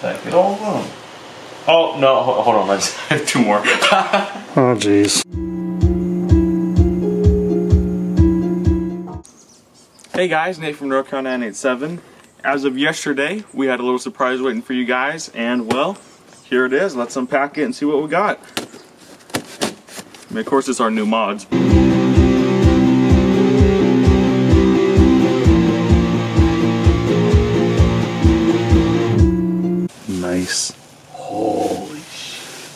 Pack it all on. Oh, no, hold on, I just have two more. Oh, jeez. Hey guys, Nate from NorCal 987. As of yesterday, we had a little surprise waiting for you guys, and well, here it is. Let's unpack it and see what we got. I mean, of course, it's our new mods. Nice. Holy shit.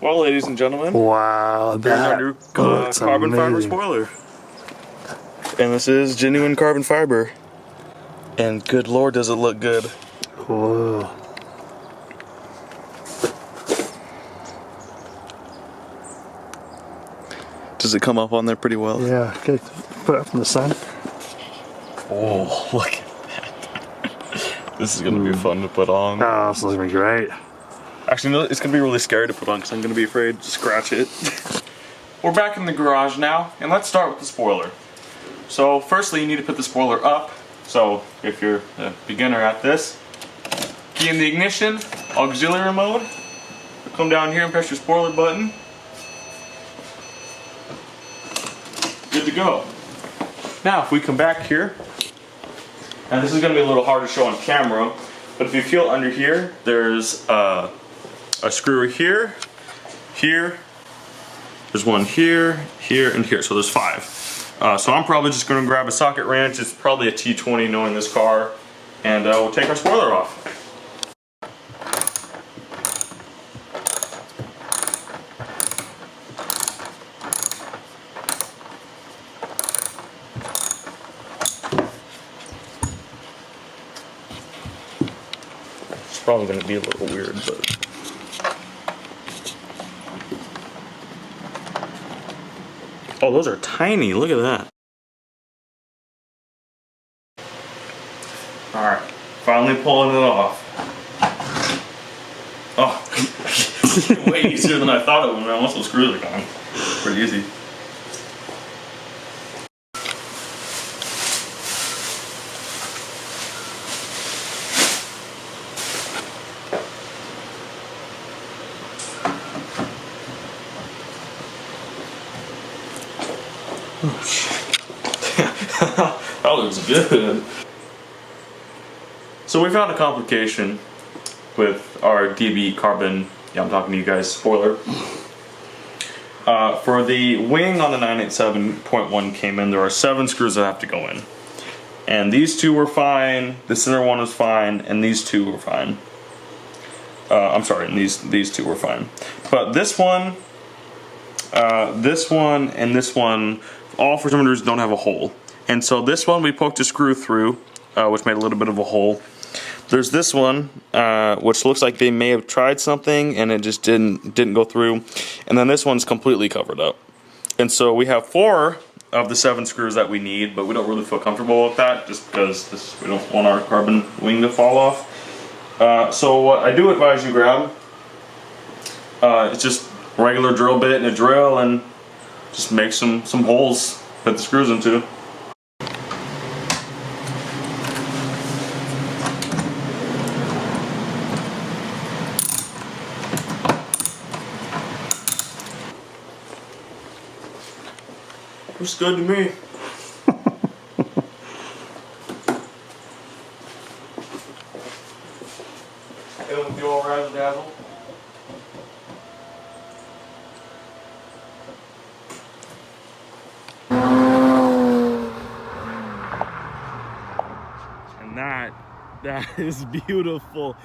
Well, ladies and gentlemen, Wow, here's our new carbon fiber spoiler. And this is genuine carbon fiber. And good lord, does it look good. Whoa. Does it come up on there pretty well? Yeah, okay. Put it up in the sun. Oh, look at that. This is going to be fun to put on. Oh, this is going to be great. Actually, no, it's going to be really scary to put on because I'm going to be afraid to scratch it. We're back in the garage now, and let's start with the spoiler. So, firstly, you need to put the spoiler up. So, if you're a beginner at this, key in the ignition, auxiliary mode. Come down here and press your spoiler button. Good to go. Now, if we come back here, and this is going to be a little hard to show on camera, but if you feel under here, there's a screw here, here, there's one here, here, and here, so there's 5. So I'm probably just going to grab a socket wrench. It's probably a T20 knowing this car, and we'll take our spoiler off. It's probably going to be a little weird, but... Oh, those are tiny. Look at that. Alright, finally pulling it off. Oh, way easier than I thought it would. Once those screws are gone. Pretty easy. Oh shit. That looks good. So we found a complication with our DB carbon, yeah, I'm talking to you guys, spoiler. For the wing on the 987.1 Cayman, there are 7 screws that have to go in. And these 2 were fine, the center one was fine, and these 2 were fine. I'm sorry, and these 2 were fine. But this one, and this one, all for some reason don't have a hole. And so this one we poked a screw through, which made a little bit of a hole. There's this one, which looks like they may have tried something and it just didn't go through. And then this one's completely covered up. And so we have 4 of the 7 screws that we need, but we don't really feel comfortable with that just because we don't want our carbon wing to fall off. So what I do advise you grab, it's just a regular drill bit and a drill, and just make some holes, put the screws into. Looks good to me. Hit with the old razzle dazzle. And that is beautiful.